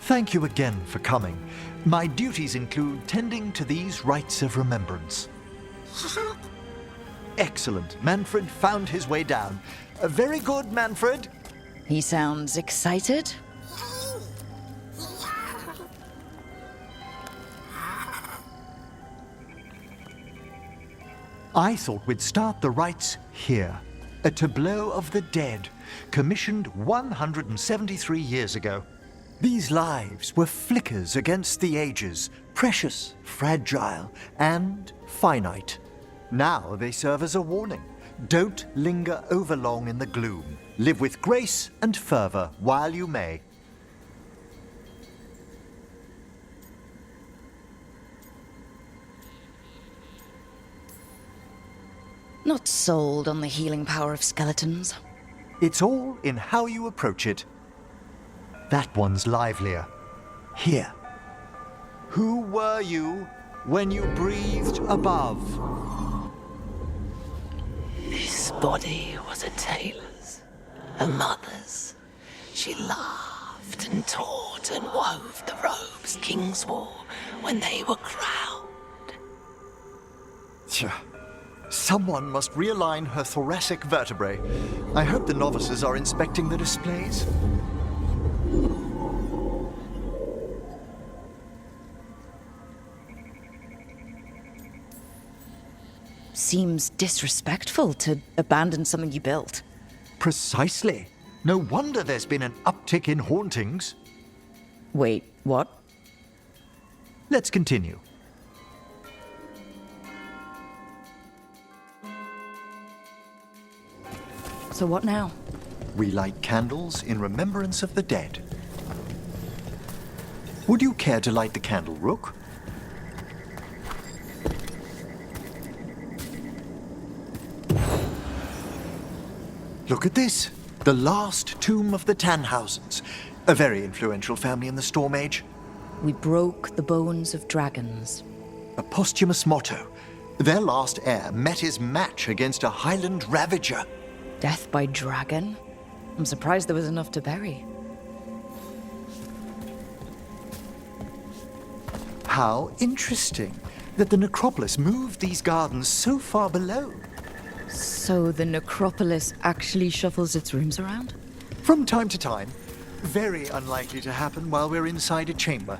Thank you again for coming. My duties include tending to these rites of remembrance. Excellent. Manfred found his way down. Very good, Manfred. He sounds excited. I thought we'd start the rites here. A tableau of the dead, commissioned 173 years ago. These lives were flickers against the ages, precious, fragile, and finite. Now they serve as a warning. Don't linger overlong in the gloom. Live with grace and fervor while you may. Not sold on the healing power of skeletons. It's all in how you approach it. That one's livelier. Here. Who were you when you breathed above? This body was a tailor's, a mother's. She laughed and taught and wove the robes kings wore when they were crowned. Tja. Someone must realign her thoracic vertebrae. I hope the novices are inspecting the displays. Seems disrespectful to abandon something you built. Precisely. No wonder there's been an uptick in hauntings. Wait, what? Let's continue. So what now? We light candles in remembrance of the dead. Would you care to light the candle, Rook? Look at this. The last tomb of the Tannhausens. A very influential family in the Storm Age. We broke the bones of dragons. A posthumous motto. Their last heir met his match against a Highland Ravager. Death by dragon? I'm surprised there was enough to bury. How interesting that the Necropolis moved these gardens so far below. So the Necropolis actually shuffles its rooms around? From time to time. Very unlikely to happen while we're inside a chamber.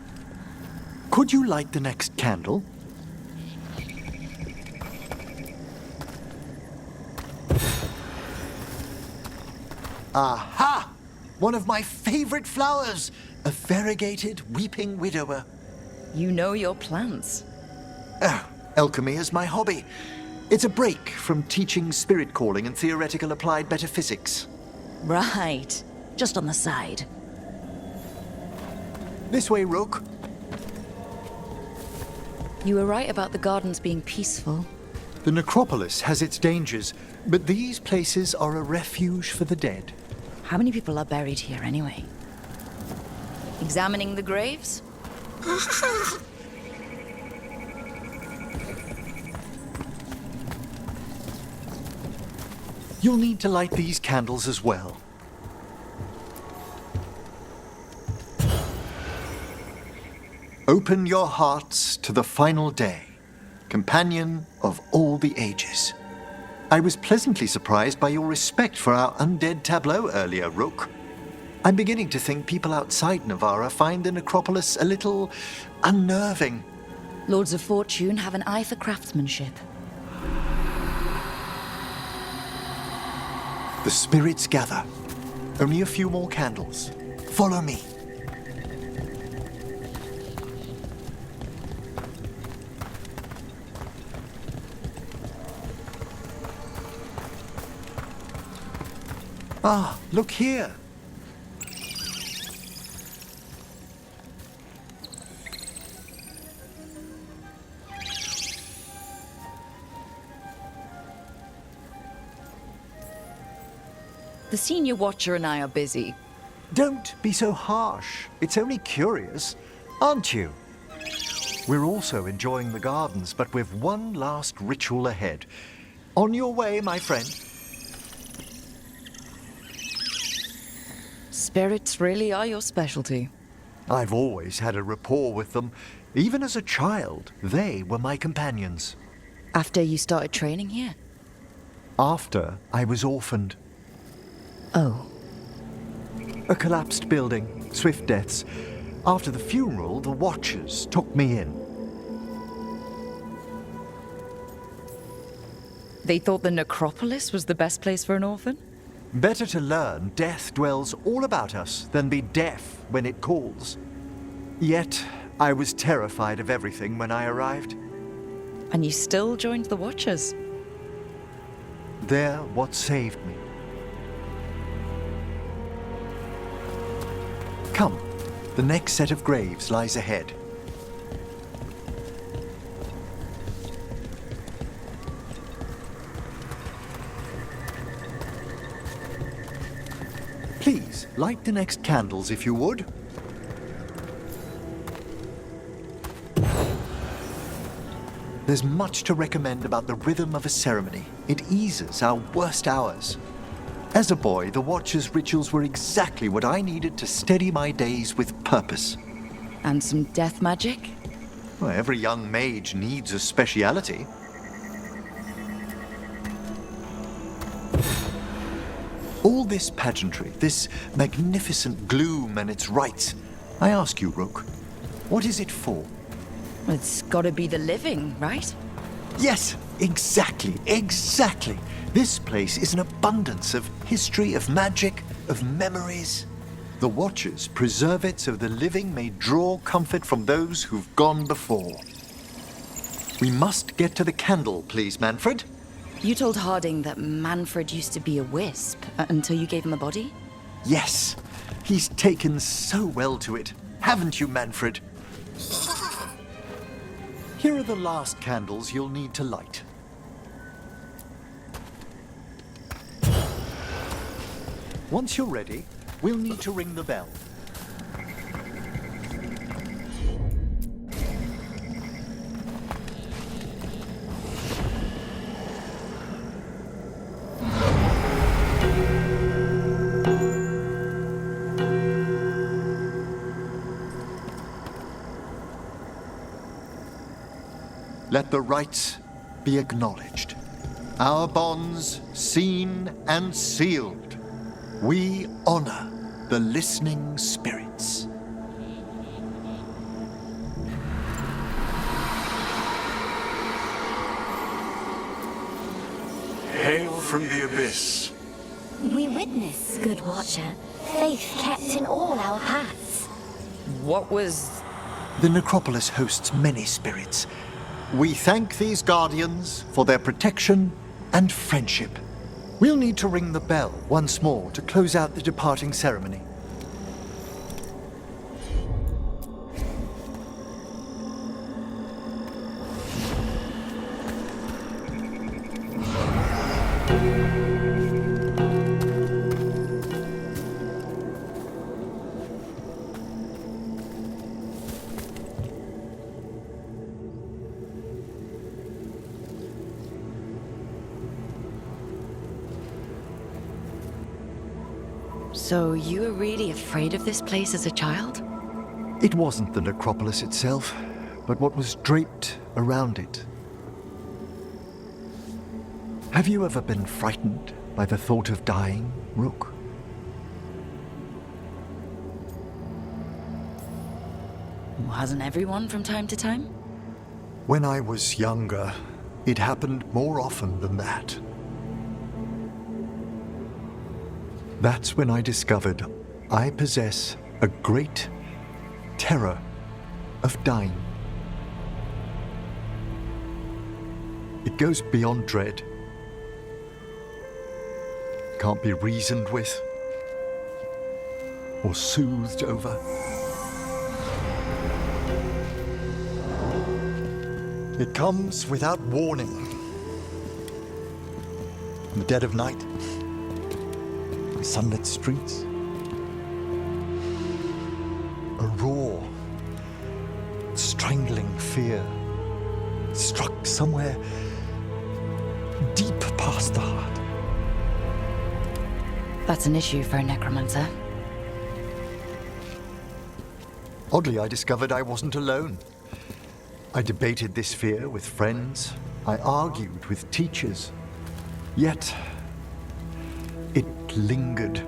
Could you light the next candle? Aha! One of my favorite flowers! A variegated weeping widower. You know your plants. Alchemy is my hobby. It's a break from teaching spirit calling and theoretical applied metaphysics. Right. Just on the side. This way, Rook. You were right about the gardens being peaceful. The Necropolis has its dangers, but these places are a refuge for the dead. How many people are buried here anyway? Examining the graves? You'll need to light these candles as well. Open your hearts to the final day, companion of all the ages. I was pleasantly surprised by your respect for our undead tableau earlier, Rook. I'm beginning to think people outside Navarra find the Necropolis a little unnerving. Lords of Fortune have an eye for craftsmanship. The spirits gather. Only a few more candles. Follow me. Ah, look here. The Senior Watcher and I are busy. Don't be so harsh. It's only curious, aren't you? We're also enjoying the gardens, but with one last ritual ahead. On your way, my friend. Spirits really are your specialty. I've always had a rapport with them. Even as a child, they were my companions. After you started training here? After I was orphaned. Oh. A collapsed building, swift deaths. After the funeral, the Watchers took me in. They thought the Necropolis was the best place for an orphan? Better to learn death dwells all about us than be deaf when it calls. Yet, I was terrified of everything when I arrived. And you still joined the Watchers? They're what saved me. Come, the next set of graves lies ahead. Please, light the next candles if you would. There's much to recommend about the rhythm of a ceremony. It eases our worst hours. As a boy, the Watcher's rituals were exactly what I needed to steady my days with purpose. And some death magic? Well, every young mage needs a speciality. All this pageantry, this magnificent gloom and its rites, I ask you, Rook, what is it for? It's gotta be the living, right? Yes, exactly. This place is an abundance of history, of magic, of memories. The Watchers preserve it so the living may draw comfort from those who've gone before. We must get to the candle, please, Manfred. You told Harding that Manfred used to be a wisp until you gave him a body? Yes, he's taken so well to it. Haven't you, Manfred? Here are the last candles you'll need to light. Once you're ready, we'll need to ring the bell. Let the rites be acknowledged. Our bonds seen and sealed. We honor the listening spirits. Hail from the abyss. We witness, good Watcher, faith kept in all our paths. What was... The Necropolis hosts many spirits. We thank these guardians for their protection and friendship. We'll need to ring the bell once more to close out the departing ceremony. So you were really afraid of this place as a child? It wasn't the necropolis itself, but what was draped around it. Have you ever been frightened by the thought of dying, Rook? Hasn't everyone from time to time? When I was younger, it happened more often than that. That's when I discovered I possess a great terror of dying. It goes beyond dread. Can't be reasoned with or soothed over. It comes without warning. In the dead of night, on sunlit streets, a raw, strangling fear struck somewhere deep past the heart. That's an issue for a necromancer. Oddly, I discovered I wasn't alone. I debated this fear with friends. I argued with teachers. Yet, it lingered.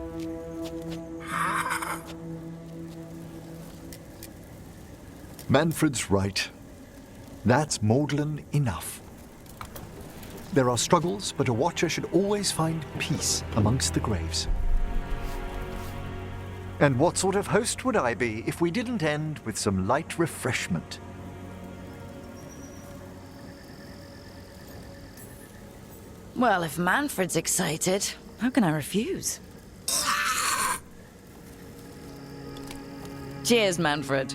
Manfred's right. That's maudlin enough. There are struggles, but a watcher should always find peace amongst the graves. And what sort of host would I be if we didn't end with some light refreshment? Well, if Manfred's excited, how can I refuse? Cheers, Manfred.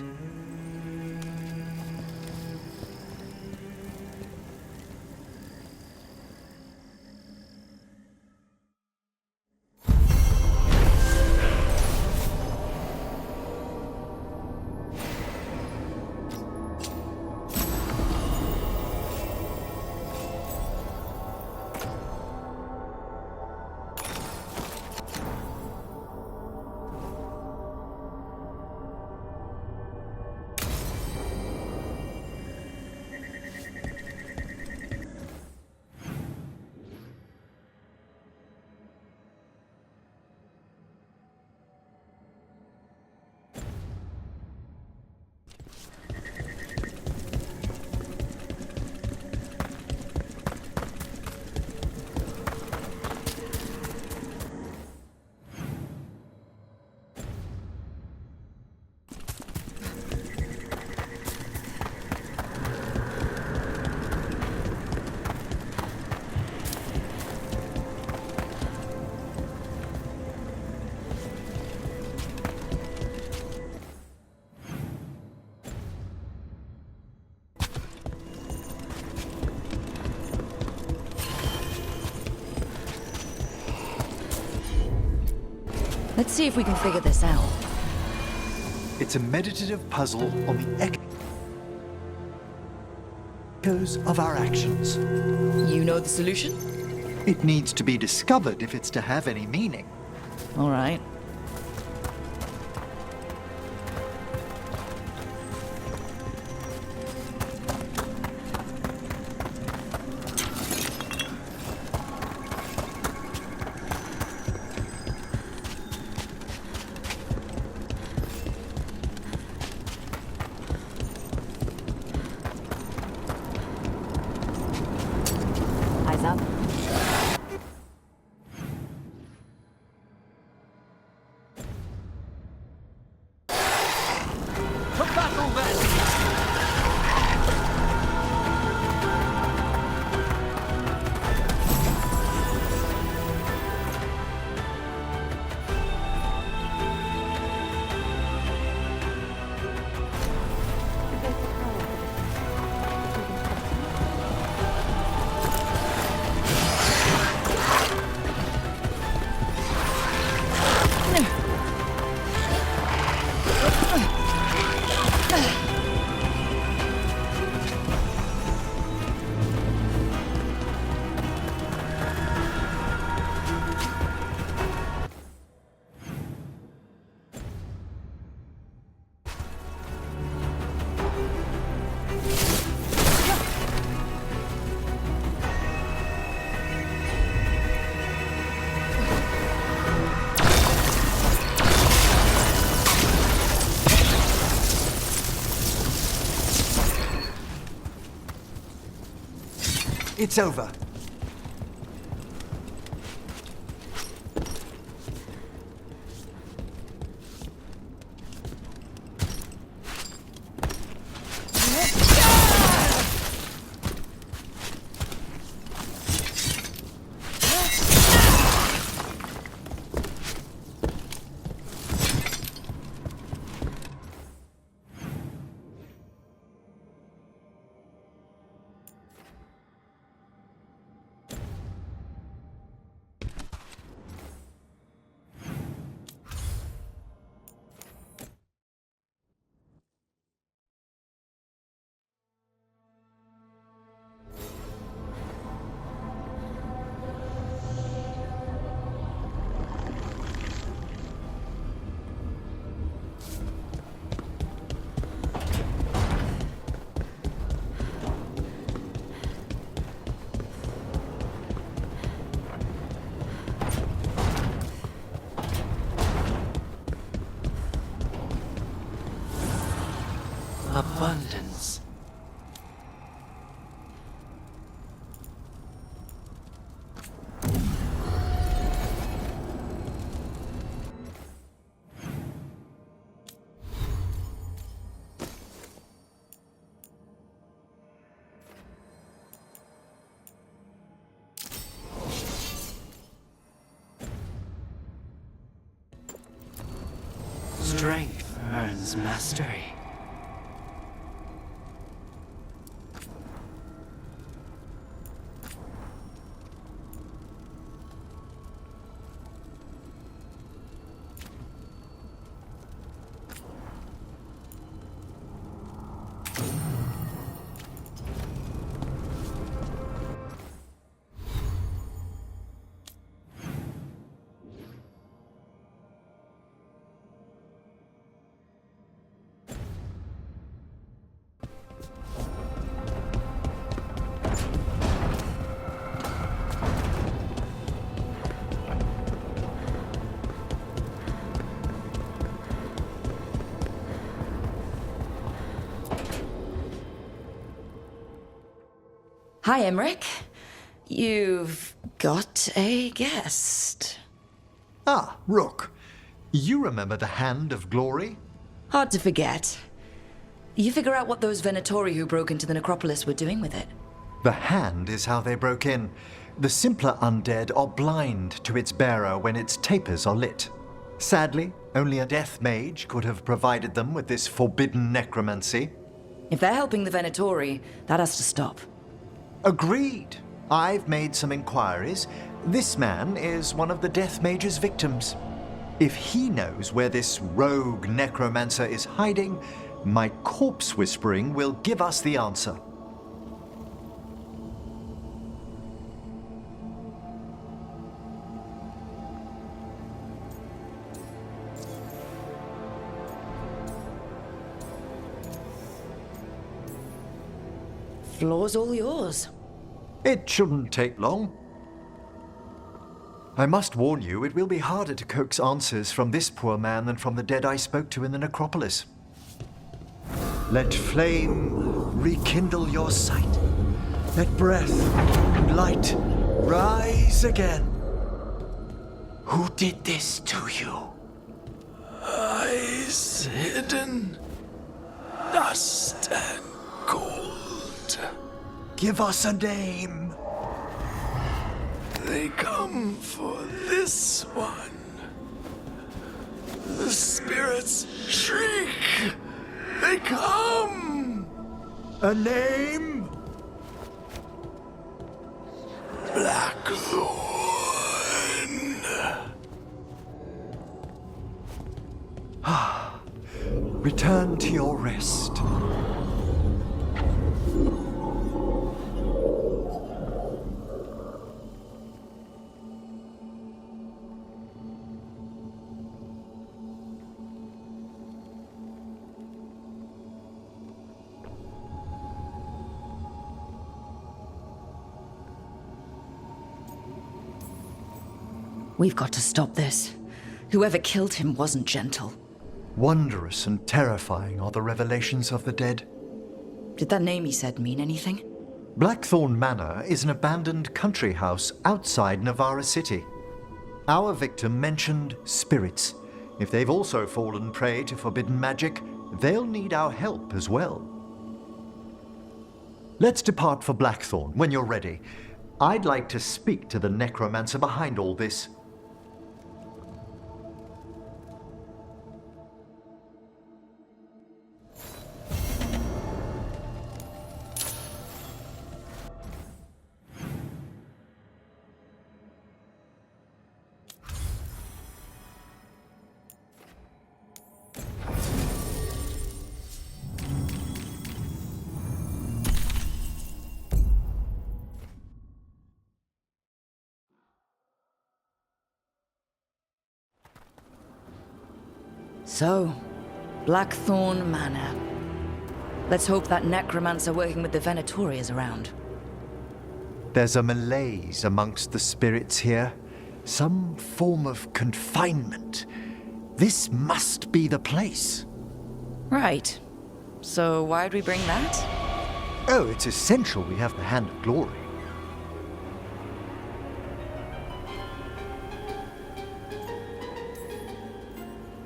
Let's see if we can figure this out. It's a meditative puzzle on the echoes of our actions. You know the solution? It needs to be discovered if it's to have any meaning. All right. Eyes up. It's over. Strength earns mastery. Hi, Emmrich. You've got a guest. Ah, Rook. You remember the Hand of Glory? Hard to forget. You figure out what those Venatori who broke into the Necropolis were doing with it. The hand is how they broke in. The simpler undead are blind to its bearer when its tapers are lit. Sadly, only a death mage could have provided them with this forbidden necromancy. If they're helping the Venatori, that has to stop. Agreed. I've made some inquiries. This man is one of the death mage's victims. If he knows where this rogue necromancer is hiding, my corpse whispering will give us the answer. Floor's all yours. It shouldn't take long. I must warn you, it will be harder to coax answers from this poor man than from the dead I spoke to in the necropolis. Let flame rekindle your sight. Let breath and light rise again. Who did this to you? Eyes hidden, dust and gold. Give us a name. They come for this one. The spirits shriek. They come. A name? Blackthorne. Return to your rest. We've got to stop this. Whoever killed him wasn't gentle. Wondrous and terrifying are the revelations of the dead. Did that name he said mean anything? Blackthorne Manor is an abandoned country house outside Navarra City. Our victim mentioned spirits. If they've also fallen prey to forbidden magic, they'll need our help as well. Let's depart for Blackthorne when you're ready. I'd like to speak to the necromancer behind all this. So, Blackthorne Manor. Let's hope that necromancer working with the Venatori is around. There's a malaise amongst the spirits here. Some form of confinement. This must be the place. Right. So why'd we bring that? Oh, it's essential we have the Hand of Glory.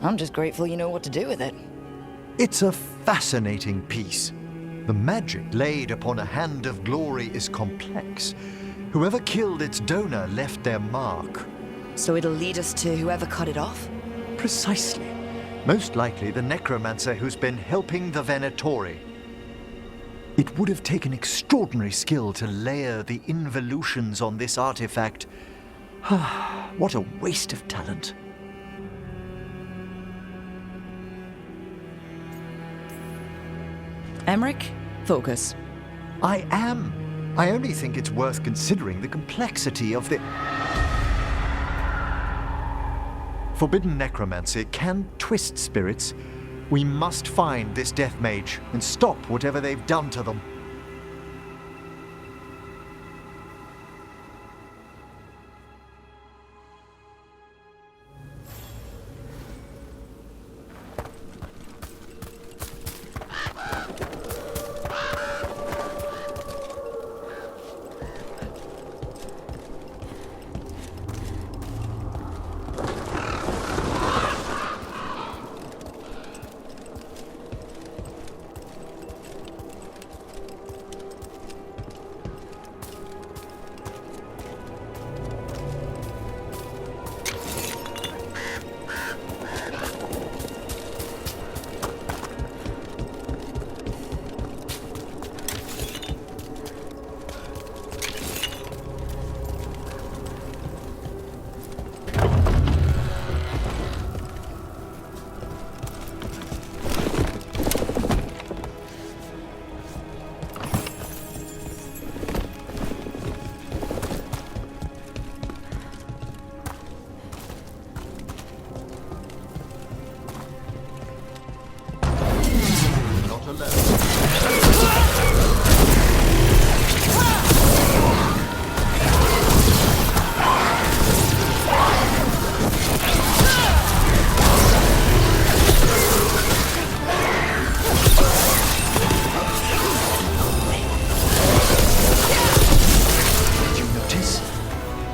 I'm just grateful you know what to do with it. It's a fascinating piece. The magic laid upon a Hand of Glory is complex. Whoever killed its donor left their mark. So it'll lead us to whoever cut it off? Precisely. Most likely the necromancer who's been helping the Venatori. It would have taken extraordinary skill to layer the involutions on this artifact. What a waste of talent. Emmrich, focus. I am. I only think it's worth considering the complexity of the... Forbidden necromancy can twist spirits. We must find this death mage and stop whatever they've done to them.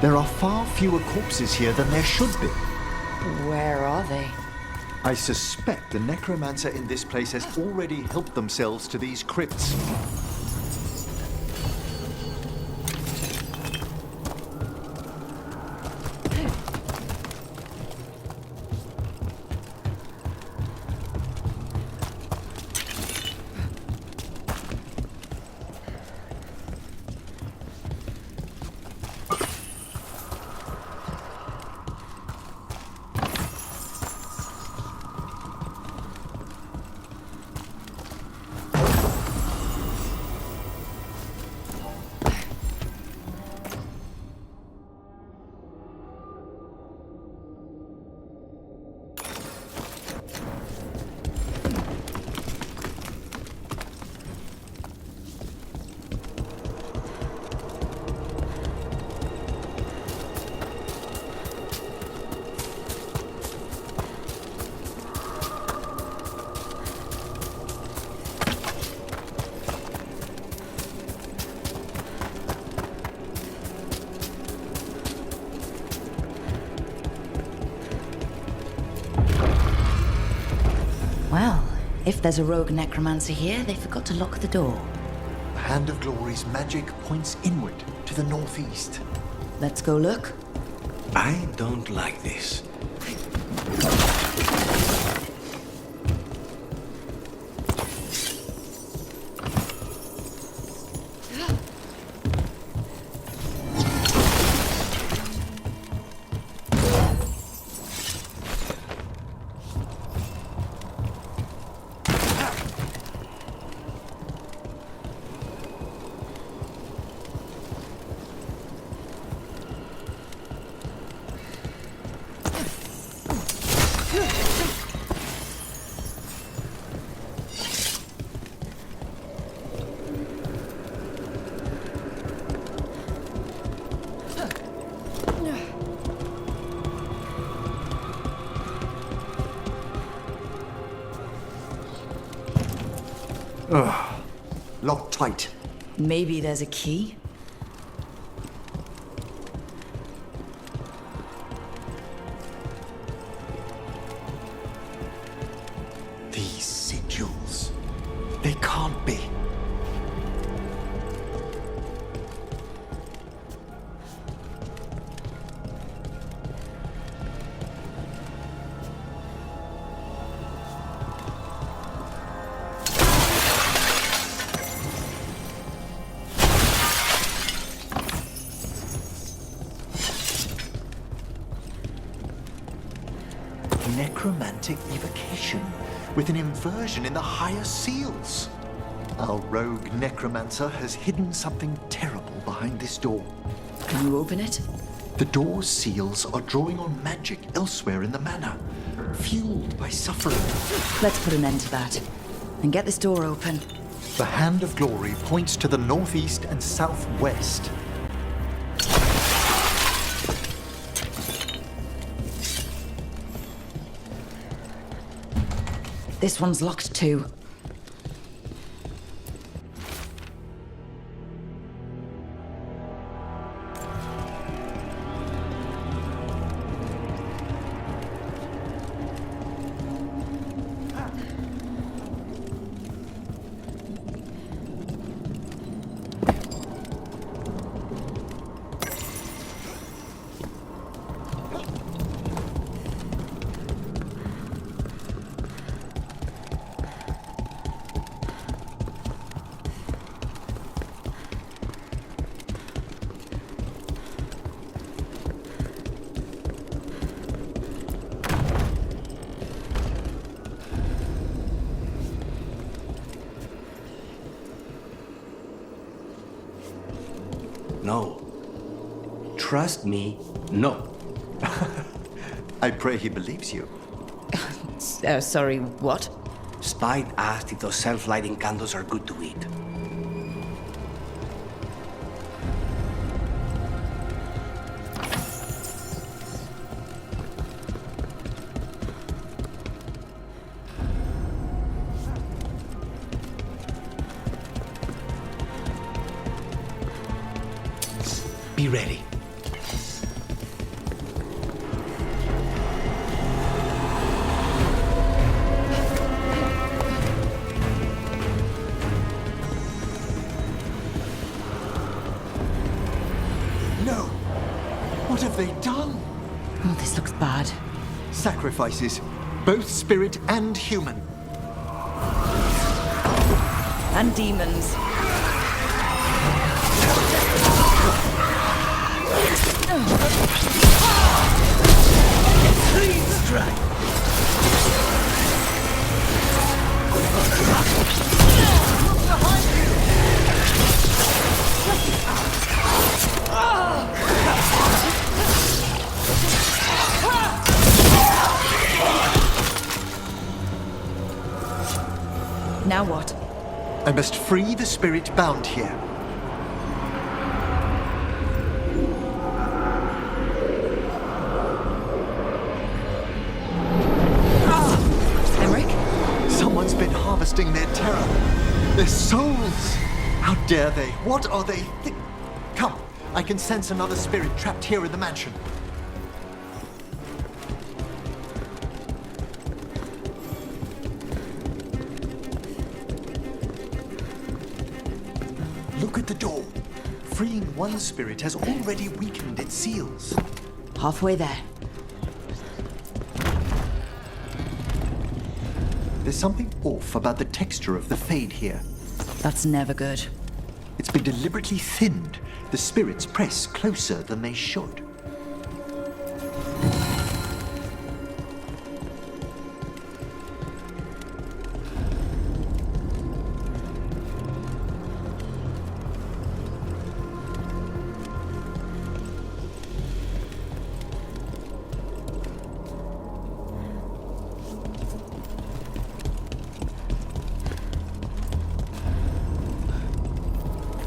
There are far fewer corpses here than there should be. Where are they? I suspect the necromancer in this place has already helped themselves to these crypts. Well, if there's a rogue necromancer here, they forgot to lock the door. The Hand of Glory's magic points inward to the northeast. Let's go look. I don't like this. Locked tight. Maybe there's a key? These sigils. They can't be. necromantic evocation, with an inversion in the higher seals. Our rogue necromancer has hidden something terrible behind this door. Can you open it? The door's seals are drawing on magic elsewhere in the manor, fueled by suffering. Let's put an end to that. And get this door open. The Hand of Glory points to the northeast and southwest. This one's locked too. No. Trust me, no. I pray he believes you. Sorry, what? Spite asked if those self-lighting candles are good to eat. Be ready. No! What have they done? Oh, this looks bad. Sacrifices, both spirit and human. And demons. Now what? I must free the spirit bound here. Emmrich? Someone's been harvesting their terror. Their souls! How dare they? What are they? Come, I can sense another spirit trapped here in the mansion. Look at the door. Freeing one spirit has already weakened its seals. Halfway there. There's something off about the texture of the fade here. That's never good. It's been deliberately thinned. The spirits press closer than they should.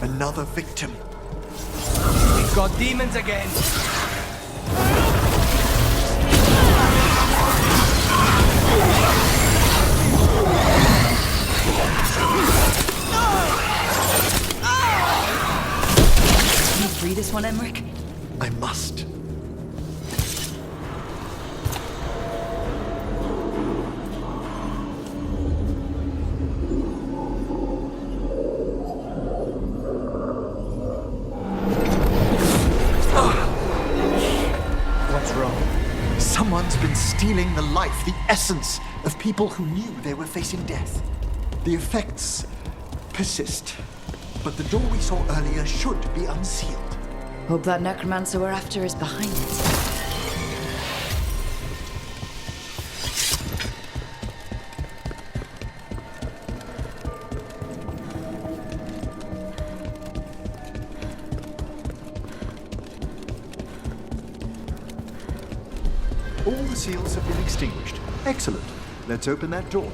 Another victim. We've got demons again. Can you free this one, Emmrich? I must. Someone's been stealing the life, the essence of people who knew they were facing death. The effects persist, but the door we saw earlier should be unsealed. Hope that necromancer we're after is behind it. All the seals have been extinguished. Excellent. Let's open that door.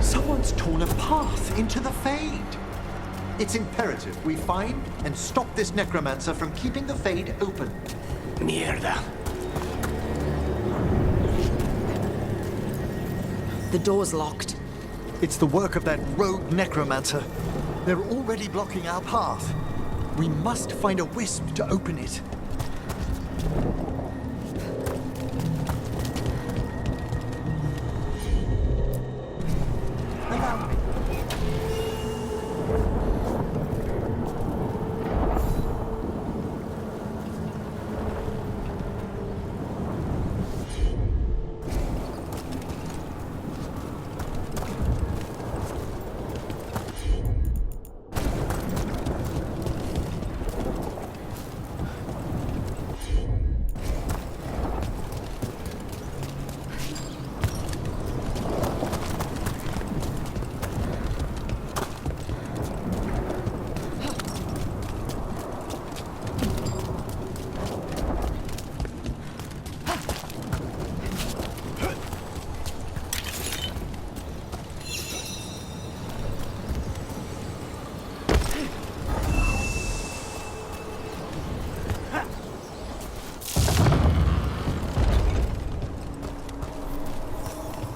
Someone's torn a path into the Fade. It's imperative we find and stop this necromancer from keeping the Fade open. Mierda. The door's locked. It's the work of that rogue necromancer. They're already blocking our path. We must find a wisp to open it. Allow me.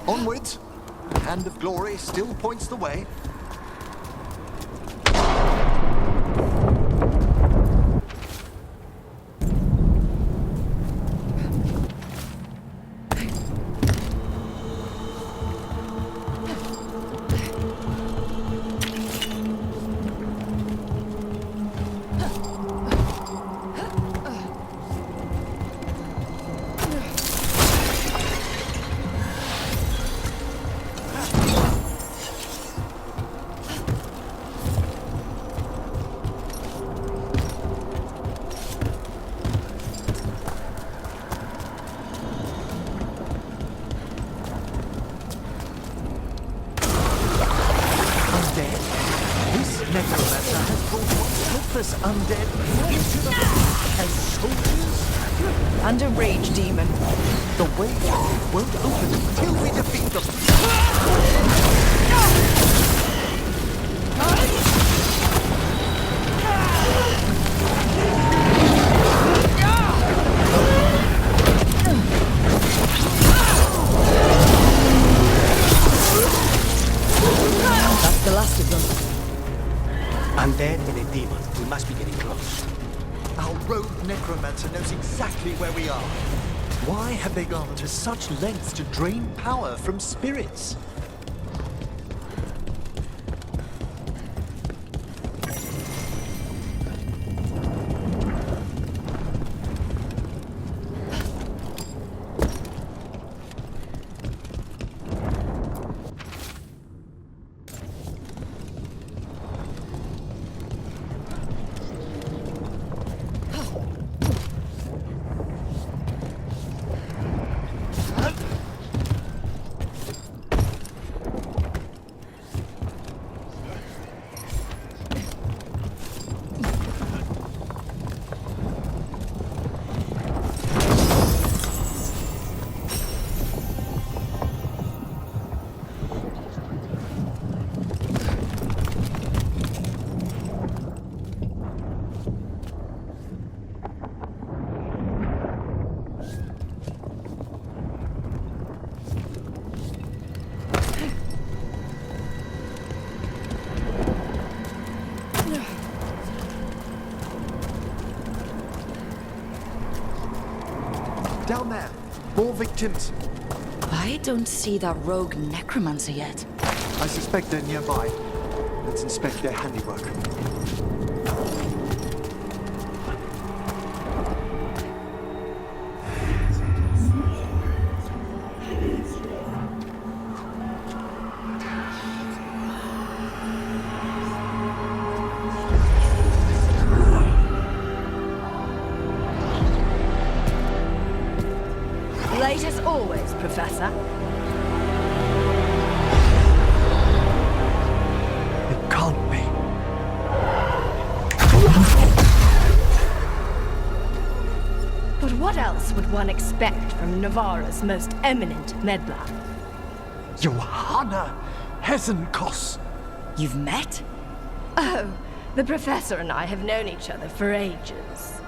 Onwards. The hand of glory still points the way. Necromancer has brought what's helpless undead into the fight as soldiers. And a rage demon. The way out won't open until we defeat them. That's the last of them. Undead and a demon. We must be getting close. Our rogue necromancer knows exactly where we are. Why have they gone to such lengths to drain power from spirits? Down there. More victims. I don't see that rogue necromancer yet. I suspect they're nearby. Let's inspect their handiwork. Late as always, Professor. It can't be. what one expect from Navarra's most eminent meddler. Johanna Hezenkoss! You've met? Oh, the Professor and I have known each other for ages.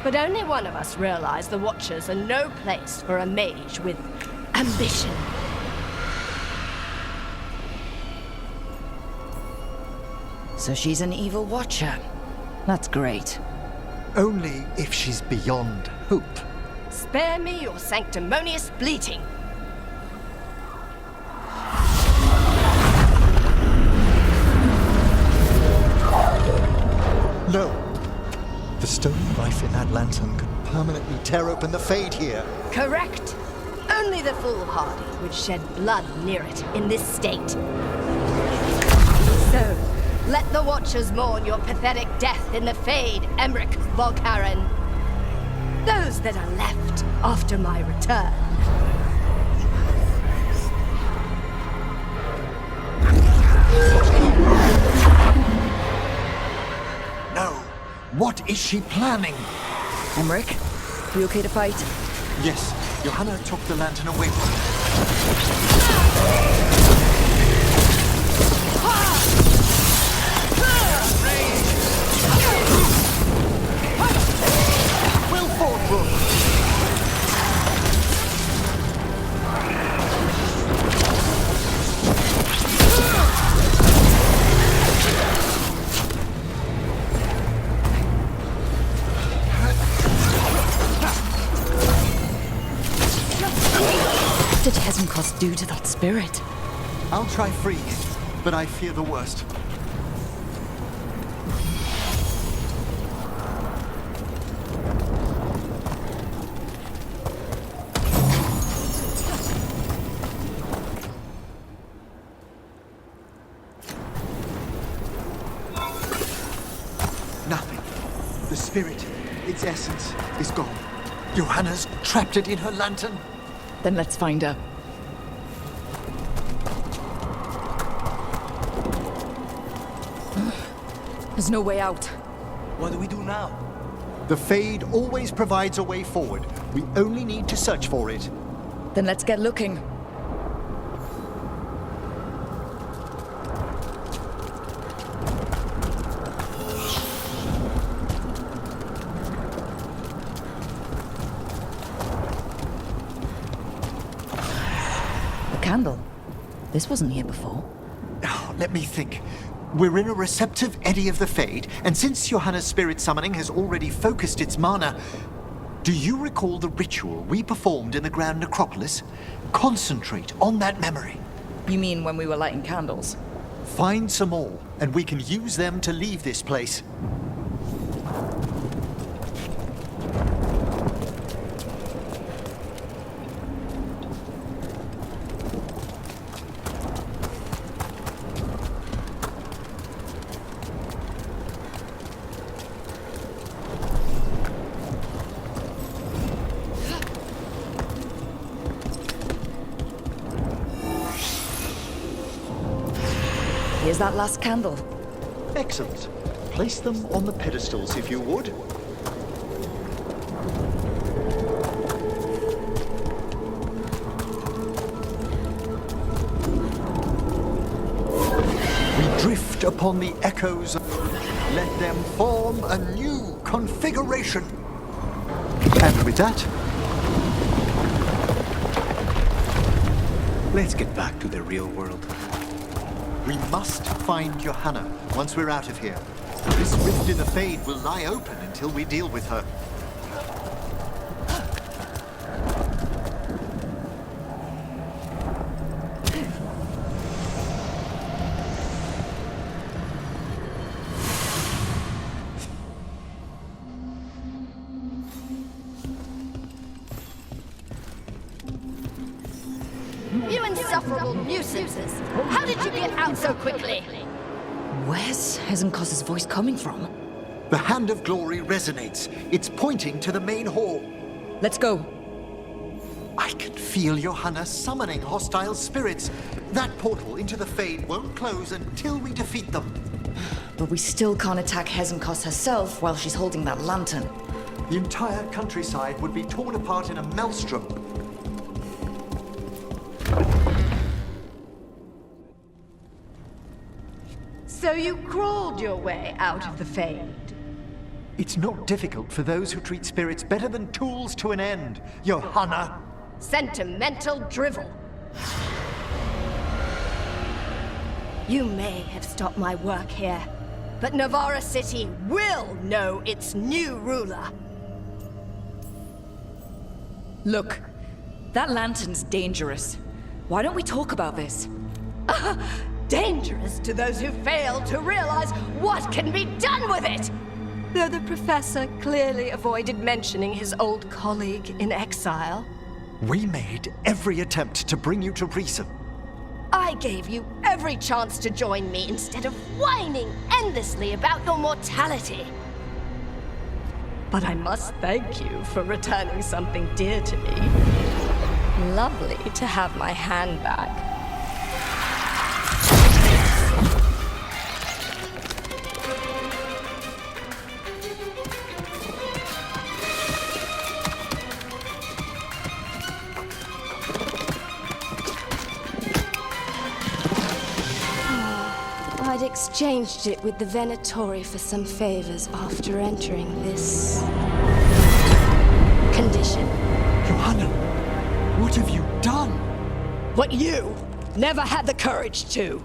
But only one of us realized the Watchers are no place for a mage with ambition. So she's an evil watcher. That's great. Only if she's beyond hope. Spare me your sanctimonious bleating. No! The stone knife in that lantern could permanently tear open the Fade here. Correct. Only the foolhardy would shed blood near it in this state. So, let the Watchers mourn your pathetic death in the Fade, Emmrich Volkarin. Those that are left after my return. No! What is she planning? Emmrich, you okay to fight? Yes, Johanna took the lantern away from me. Well fought, Rook! What did Hezenkoss do to that spirit? I'll try freeing it, but I fear the worst. Nothing. The spirit, its essence, is gone. Johanna's trapped it in her lantern. Then let's find her. There's no way out. What do we do now? The Fade always provides a way forward. We only need to search for it. Then let's get looking. The candle. This wasn't here before. Oh, let me think. We're in a receptive eddy of the Fade, and since Johanna's spirit summoning has already focused its mana, do you recall the ritual we performed in the Grand Necropolis? Concentrate on that memory. You mean when we were lighting candles? Find some more, and we can use them to leave this place. Here's that last candle. Excellent. Place them on the pedestals, if you would. We drift upon the echoes. Let them form a new configuration. And with that, Let's get back to the real world. we must find Johanna once we're out of here. This rift in the Fade will lie open until we deal with her. You insufferable nuisances! How did you get out so quickly? Where's Hezenkoss's voice coming from? The Hand of Glory resonates. It's pointing to the main hall. Let's go. I can feel Johanna summoning hostile spirits. That portal into the Fade won't close until we defeat them. But we still can't attack Hezenkoss herself while she's holding that lantern. The entire countryside would be torn apart in a maelstrom. So you crawled your way out of the Fade? It's not difficult for those who treat spirits better than tools to an end, Johanna. Sentimental drivel. You may have stopped my work here, but Navarra City will know its new ruler. Look, that lantern's dangerous. Why don't we talk about this? Dangerous to those who fail to realize what can be done with it! Though the professor clearly avoided mentioning his old colleague in exile. We made every attempt to bring you to reason. I gave you every chance to join me instead of whining endlessly about your mortality. But I must thank you for returning something dear to me. Lovely to have my hand back. I'd exchanged it with the Venatori for some favors after entering this condition. Johanna, what have you done? What you never had the courage to.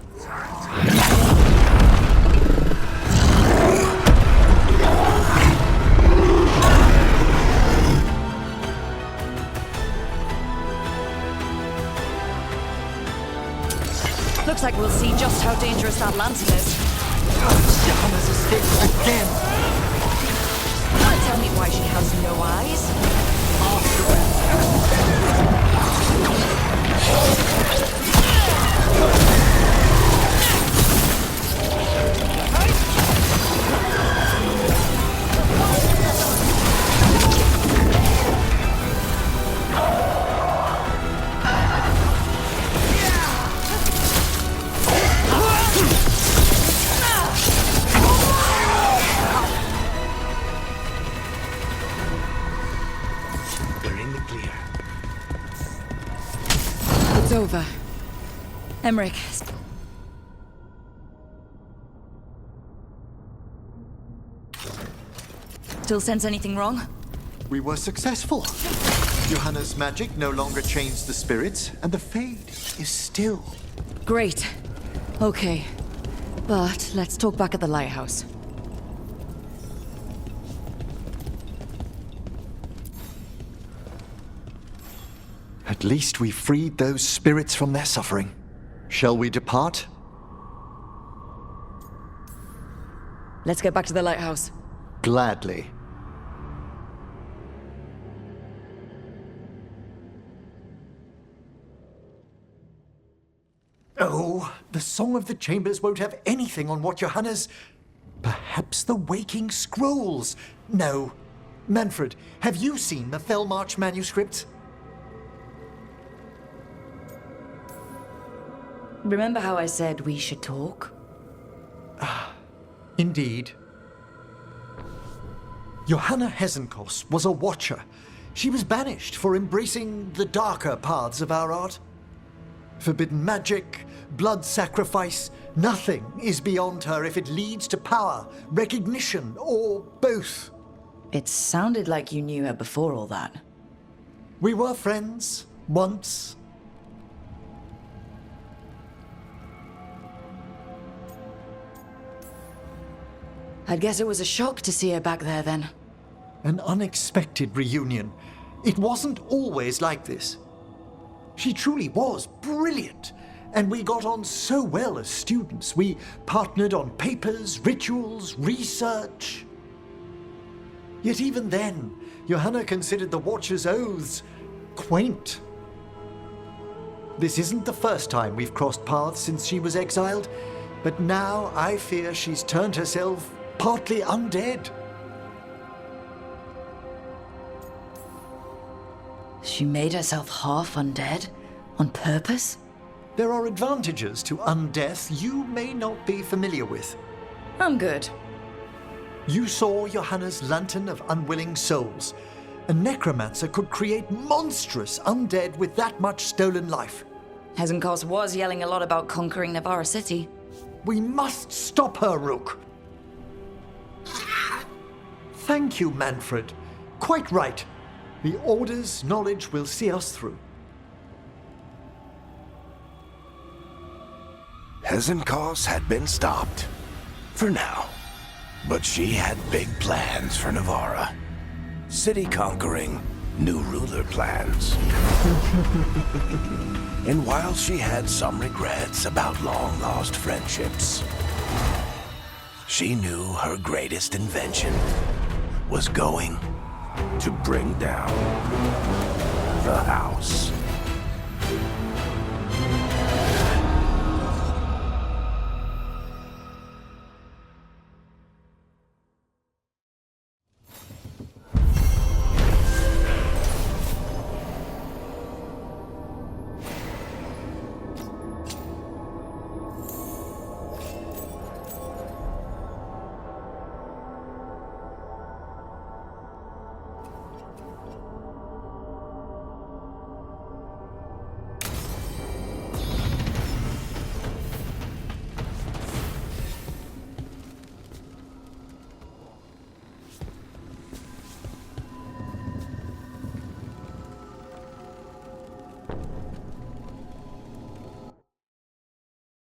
Looks like we'll see just how dangerous that lantern is. Johanna's escaped again. Tell me why she has no eyes. It's over. Emmrich. Still sense anything wrong? We were successful. Johanna's magic no longer chains the spirits, and the Fade is still. Great. Okay. But let's talk back at the lighthouse. At least we freed those spirits from their suffering. Shall we depart? Let's get back to the lighthouse. Gladly. Oh, the Song of the Chambers won't have anything on what Johanna's... Perhaps the Waking Scrolls? No. Manfred, have you seen the Fellmarch manuscripts? Remember how I said we should talk? Indeed. Johanna Hezenkoss was a watcher. She was banished for embracing the darker paths of our art. Forbidden magic, blood sacrifice, nothing is beyond her if it leads to power, recognition, or both. It sounded like you knew her before all that. We were friends, once. I'd guess it was a shock to see her back there then. An unexpected reunion. It wasn't always like this. She truly was brilliant, and we got on so well as students. We partnered on papers, rituals, research. Yet even then, Johanna considered the Watcher's oaths quaint. This isn't the first time we've crossed paths since she was exiled, but now I fear she's turned herself partly undead. She made herself half undead? On purpose? There are advantages to undeath you may not be familiar with. I'm good. You saw Johanna's lantern of unwilling souls. A necromancer could create monstrous undead with that much stolen life. Hezenkoss was yelling a lot about conquering Navarra City. We must stop her, Rook. Thank you, Manfred. Quite right. The Order's knowledge will see us through. Hezenkoss had been stopped. For now. But she had big plans for Navarra. City conquering, new ruler plans. And while she had some regrets about long-lost friendships, she knew her greatest invention was going to bring down the house.